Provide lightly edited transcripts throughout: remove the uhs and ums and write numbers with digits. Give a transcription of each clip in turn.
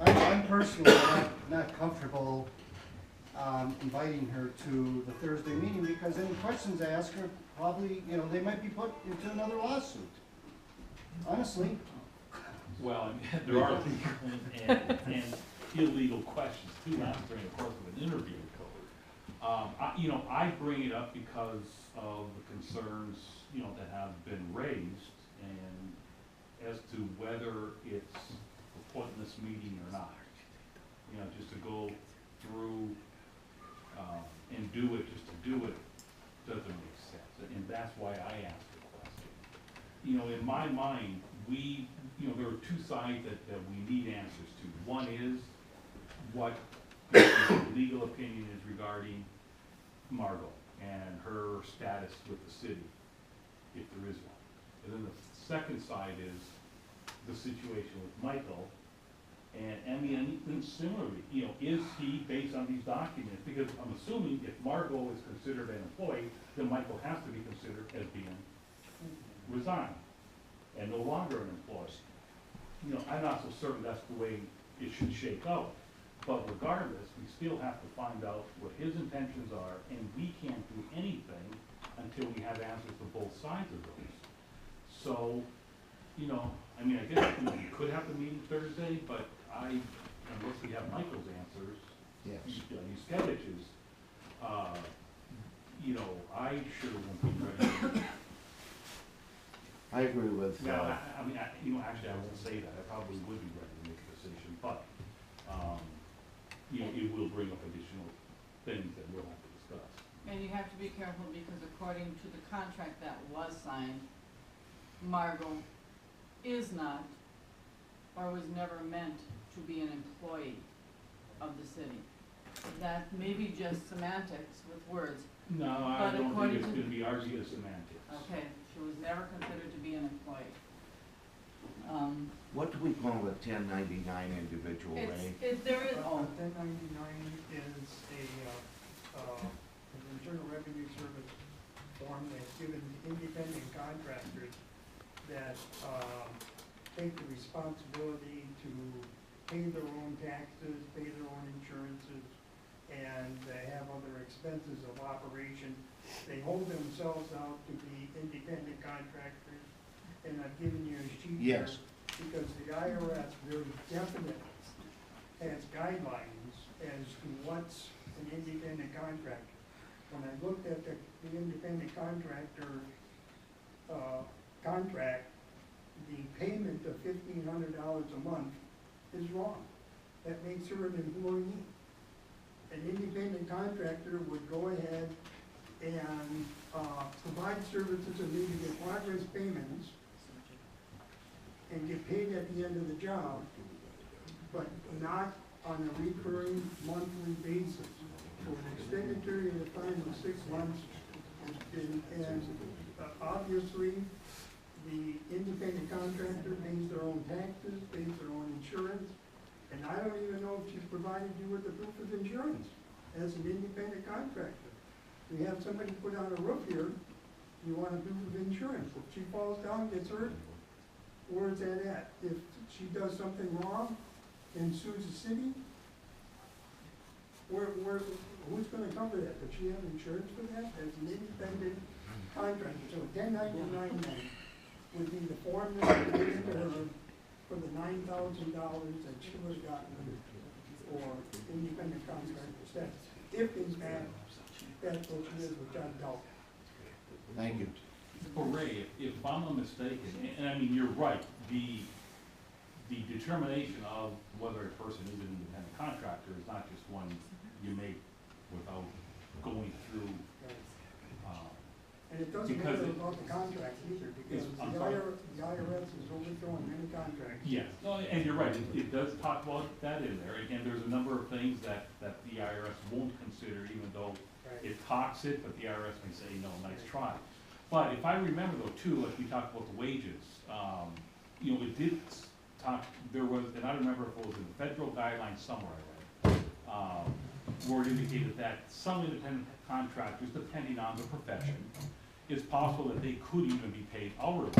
I'm personally not comfortable inviting her to the Thursday meeting because any questions I ask her probably, you know, they might be put into another lawsuit. Honestly. Well, there are legal and illegal questions too, not during the course of an interview. I bring it up because of the concerns, that have been raised and as to whether it's a pointless meeting or not. Just to go through, and do it just to do it doesn't make sense. And that's why I asked the question. In my mind, there are two sides that we need answers to. One is what the legal opinion is regarding Margot and her status with the city, if there is one. And then the second side is the situation with Michael. And anything similarly, is he based on these documents? Because I'm assuming if Margot is considered an employee, then Michael has to be considered as being resigned and no longer an employee. I'm not so certain that's the way it should shake out. But regardless, we still have to find out what his intentions are, and we can't do anything until we have answers to both sides of those. So, I guess we could have the meeting Thursday, but unless we have Michael's answers, Yes. these sketches, I sure won't be ready. I agree with, Now, actually, I won't say that. I probably would be ready to make a decision, but, it will bring up additional things that we'll have to discuss. And you have to be careful because according to the contract that was signed, Margot is not or was never meant to be an employee of the city. That may be just semantics with words. No, I But don't think according it's to- gonna be argued as semantics. Okay, she was never considered to be an employee. what do we call a 1099 individual, Ray? There is, oh, 1099 is an Internal Revenue Service form that's given to independent contractors that take the responsibility to pay their own taxes, pay their own insurances, and they have other expenses of operation. They hold themselves out to be independent contractors, and I've given you a sheet here. Yes. Because the IRS very definitely has guidelines as to what's an independent contractor. When I looked at the independent contractor contract, the payment of $1,500 a month is wrong. That makes her an employee. An independent contractor would go ahead and provide services and maybe get progress payments and get paid at the end of the job, but not on a recurring monthly basis for an extended period of time of 6 months. And obviously, the independent contractor pays their own taxes, pays their own insurance, and I don't even know if she's provided you with the proof of insurance as an independent contractor. We have somebody put on a roof here, you want a proof of insurance. If she falls down, gets hurt, where's that at? If she does something wrong and sues the city, who's gonna cover that? Does she have insurance for that as an independent contractor? So 1099 would be the form that would be given to her for the $9,000 that she would have gotten for independent contractor status. If in fact that's what she is, which I doubt. Thank you. Well, Ray, if I'm not mistaken, and you're right, the determination of whether a person is an independent contractor is not just one you make without going through, And it doesn't because matter about the contracts either, because the IRS is overthrowing many contracts. yes, no, and you're right, it does talk about that in there, and there's a number of things that the IRS won't consider, even though Right. it talks it, but the IRS may say, no, nice try. But if I remember though, too, as we talked about the wages, it did talk, there was, and I don't remember if it was in the federal guidelines somewhere I read, where it indicated that some independent contractors, depending on the profession, it's possible that they could even be paid hourly.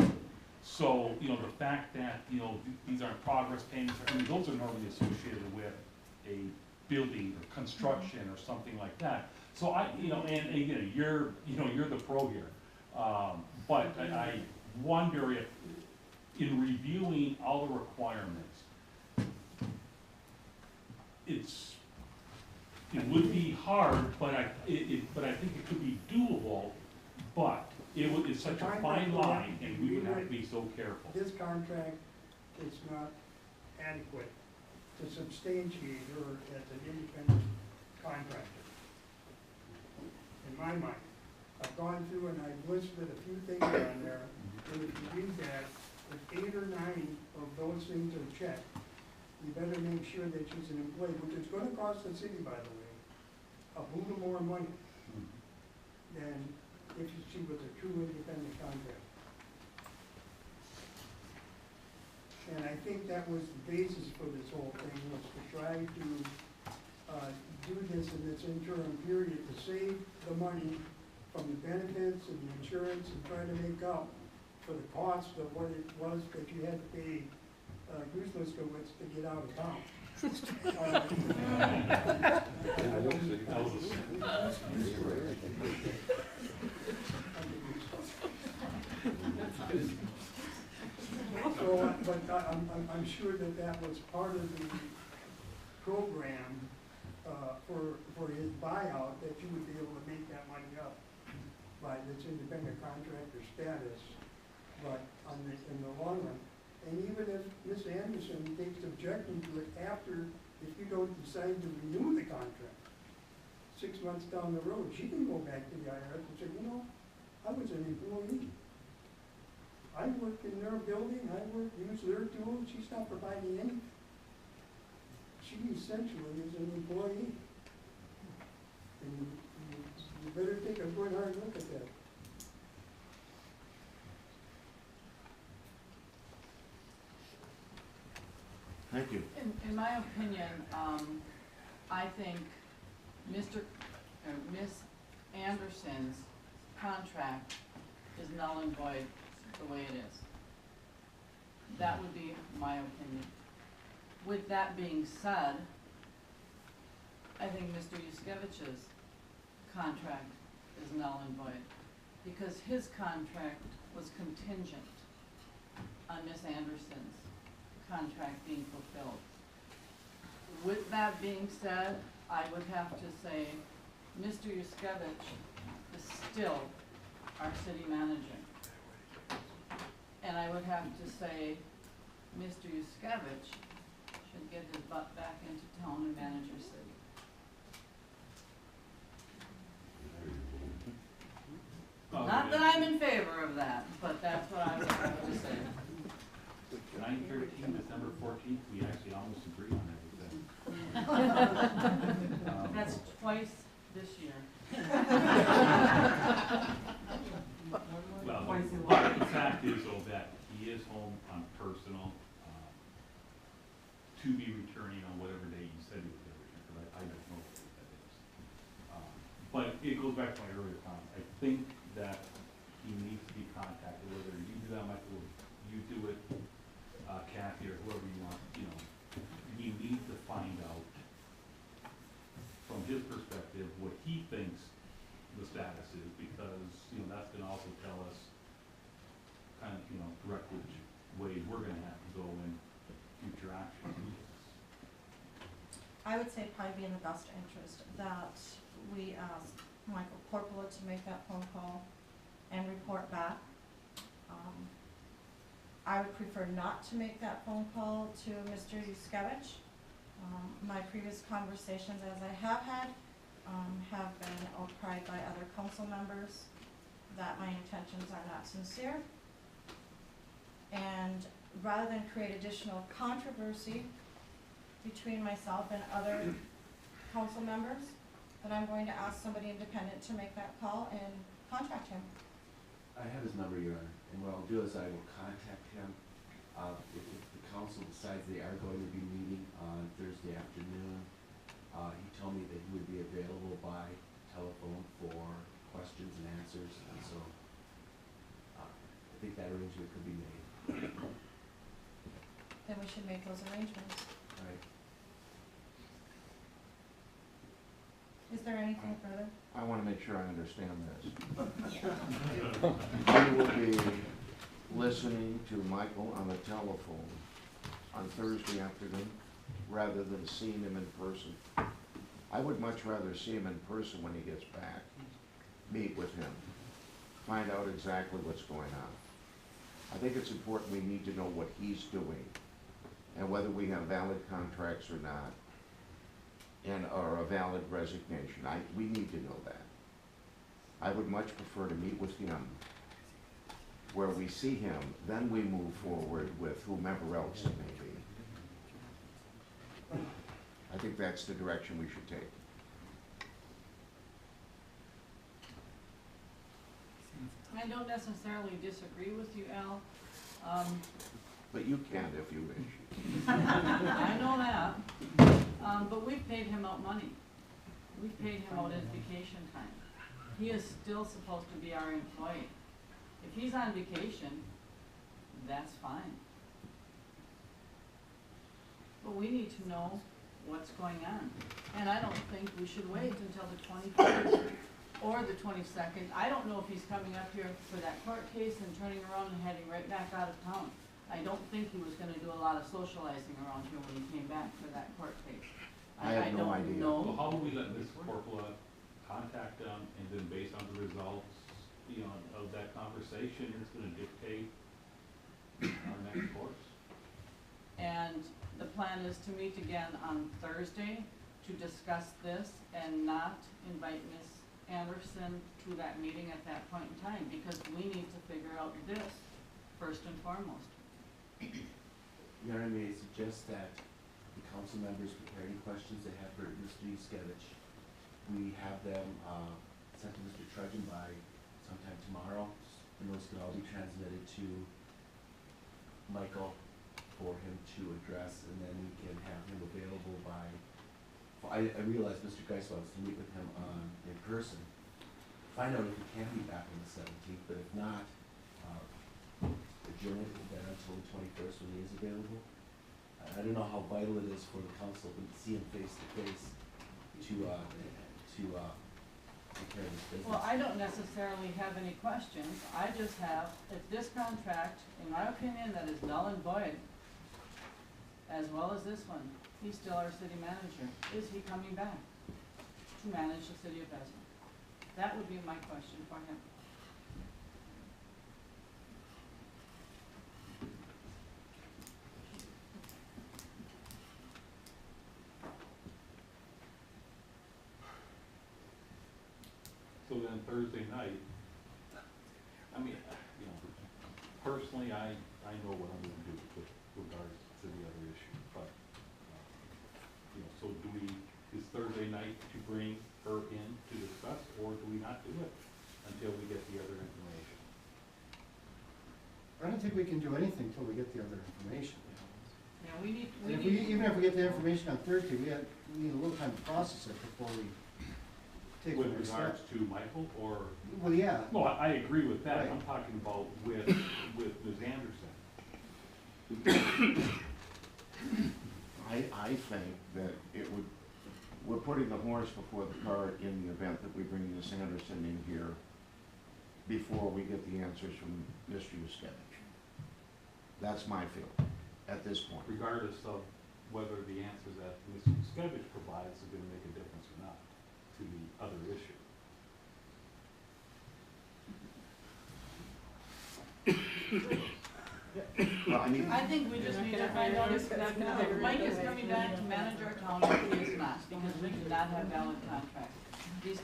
So, you know, the fact that, you know, these aren't progress payments, I mean, those are normally associated with a building or construction or something like that. So I, you know, and again, you're the pro here. But I wonder if, in reviewing all the requirements, it would be hard, but I think it could be doable, but it's such a fine line, and we would have to be so careful. This contract is not adequate to substantiate her as an independent contractor. In my mind, I've gone through and I've listed a few things on there, and if you read that, if 8 or 9 of those things are checked, you better make sure that she's an employee, which is gonna cost the city, by the way, a boot of more money than if she was a true independent contractor. And I think that was the basis for this whole thing, was to try to do this in this interim period to save the money from the benefits and the insurance and try to make up for the cost of what it was that you had to pay Goose Liskowitz to get out of town. So, but I'm sure that that was part of the program for his buyout, that you would be able to make that money up by this independent contractor status, but in the long run. And even if Ms. Anderson takes objection to it after, if you don't decide to renew the contract, 6 months down the road, she can go back to the IRS and say, you know, I was an employee. I worked in their building, used their tools, she's not providing anything. She essentially is an employee. And you better take a good hard look at that. Thank you. In my opinion, I think Ms. Anderson's contract is null and void the way it is. That would be my opinion. With that being said, I think Mr. Yuskevich's contract is null and void, because his contract was contingent on Ms. Anderson's contract being fulfilled. With that being said, I would have to say Mr. Yuskevich is still our city manager. And I would have to say Mr. Yuskevich should get his butt back into town and manage your city. Not that I'm in favor of that, but that's what I would have to say. 9/13, December 14th, we actually almost agree on everything. That's twice this year. Well, but the fact is, though, that he is home on personal, to be returning on whatever day you said he was going to return, because I don't know what that is. But it goes back to my earlier comment. I think that he needs to be contacted, whether you do that, Michael, you do it, Kathy, or whoever you want, you know. You need to find out, from his perspective, what he thinks the status is, because, you know, that's gonna also tell us kind of, you know, direct which way we're gonna have to go in future actions. I would say probably be in the best interest that we ask Michael Corpola to make that phone call and report back. I would prefer not to make that phone call to Mr. Yuskevich. My previous conversations, as I have had, have been outcried by other council members that my intentions are not sincere. And rather than create additional controversy between myself and other council members, that I'm going to ask somebody independent to make that call and contact him. I have his number, Your Honor, and what I'll do is I will contact him. If the council decides they are going to be meeting on Thursday afternoon, he told me that he would be available by telephone for questions and answers, and so I think that arrangement could be made. then we should make those arrangements. Right. Is there anything further? I wanna make sure I understand this. I will be listening to Michael on the telephone on Thursday afternoon, rather than seeing him in person. I would much rather see him in person when he gets back, meet with him, find out exactly what's going on. I think it's important, we need to know what he's doing, and whether we have valid contracts or not, and, or a valid resignation. We need to know that. I would much prefer to meet with him, where we see him, then we move forward with whomever else it may be. I think that's the direction we should take. I don't necessarily disagree with you, Al. But you can if you wish. I know that, but we've paid him out money. We've paid him out his vacation time. He is still supposed to be our employee. If he's on vacation, that's fine. But we need to know what's going on. And I don't think we should wait until the 21st or the 22nd. I don't know if he's coming up here for that court case and turning around and heading right back out of town. I don't think he was gonna do a lot of socializing around here when he came back for that court case. I have no idea. So Don't know. how do we let Ms. Corpola contact them, and then based on the results, you know, of that conversation, it's gonna dictate our next course? And the plan is to meet again on Thursday to discuss this and not invite Ms. Anderson to that meeting at that point in time, because we need to figure out this first and foremost. Your Honor, may I suggest that the council members prepare any questions they have for Mr. Yuskevich. We have them, sent to Mr. Trudgeon by sometime tomorrow, and those can all be transmitted to Michael for him to address, and then we can have him available by, I realize Mr. Geis wants to meet with him in person. Find out if he can be back on the 17th, but if not, adjourn it then until the 21st when he is available. I don't know how vital it is for the council to see him face to face to take care of this business. Well, I don't necessarily have any questions. I just have, if this contract, in my opinion, that is null and void, as well as this one, he's still our city manager. Is he coming back to manage the city of Bessemer? That would be my question for him. So then Thursday night, I mean, you know, personally, I know what I'm gonna do with regards to the other issue, but, you know, so is Thursday night to bring her in to discuss, or do we not do it until we get the other information? I don't think we can do anything till we get the other information. Yeah, we need, And even if we get the information on Thursday, we need a little time to process it before we take the With next regards step. to Michael, or, Well, yeah, no, I agree with that, Right. I'm talking about with Ms. Anderson. I think that we're putting the horse before the cart in the event that we bring Ms. Anderson in here before we get the answers from Mr. Yuskevich. That's my feeling at this point. Regardless of whether the answers that Mr. Yuskevich provides are gonna make a difference or not to the other issue. Well, I mean, I think we just need to find out if Mike is coming back to manage our town, or he is not, because we do not have valid contracts. These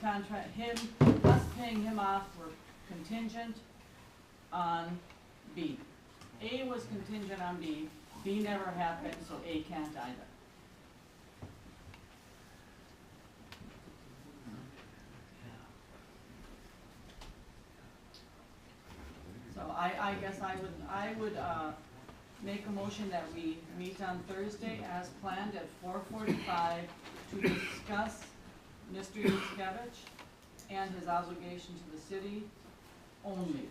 us paying him off were contingent on B. A was contingent on B, B never happened, so A can't either. So I guess I would make a motion that we meet on Thursday as planned at 4:45 to discuss Mr. Yuskevich and his obligation to the city only.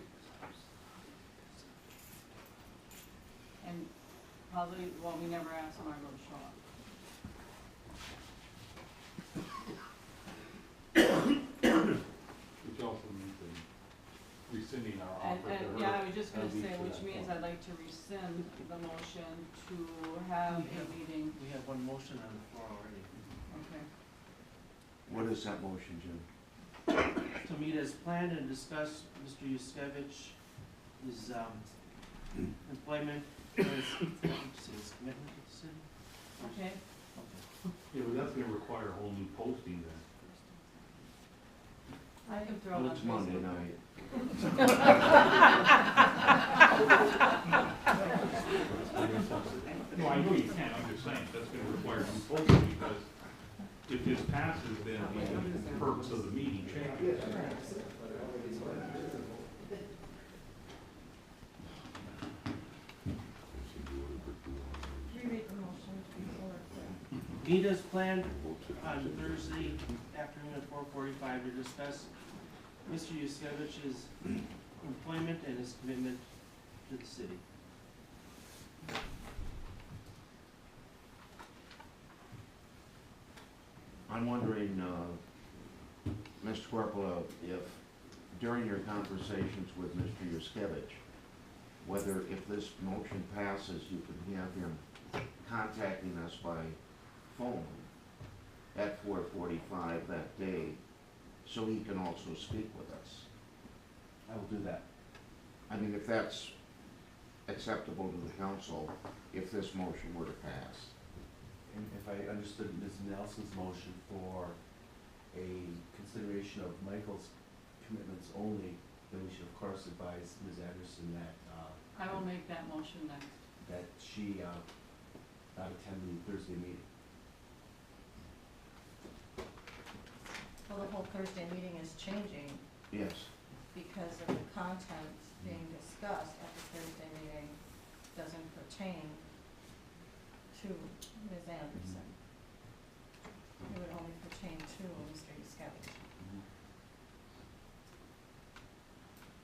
And probably, well, we never asked Margot to show up. Which also means rescinding our And, offer to her. yeah, I was just gonna I'll leave say, to which that means point. I'd like to rescind the motion to have a meeting, We have one motion on the floor already. okay. What is that motion, Jim? To meet as planned and discuss Mr. Yuskevich, his, employment, his commitment to the city. Okay, Okay. Yeah, but that's gonna require a whole new posting then. I can throw it Well, on it's Monday Facebook. night. No, I know you can, I'm just saying, that's gonna require some posting, because if this passes, then the purpose of the meeting changes. Reread the motion before it's, Meet as planned on Thursday afternoon at 4:45 to discuss Mr. Yuskevich's employment and his commitment to the city. I'm wondering, Mr. Corpola, if during your conversations with Mr. Yuskevich, whether if this motion passes, you could have him contacting us by phone at 4:45 that day, so he can also speak with us. I will do that. I mean, if that's acceptable to the council, if this motion were to pass. And if I understood Ms. Nelson's motion for a consideration of Michael's commitments only, then we should of course advise Ms. Anderson that, I will make that motion next. that she, not attend the Thursday meeting. well, the whole Thursday meeting is changing Yes. because of the content being discussed at the Thursday meeting doesn't pertain to Ms. Anderson. It would only pertain to Mr. Yuskevich.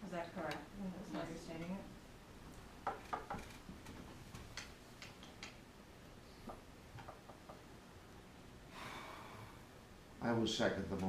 Is that correct? Is that understanding it? I will second the motion.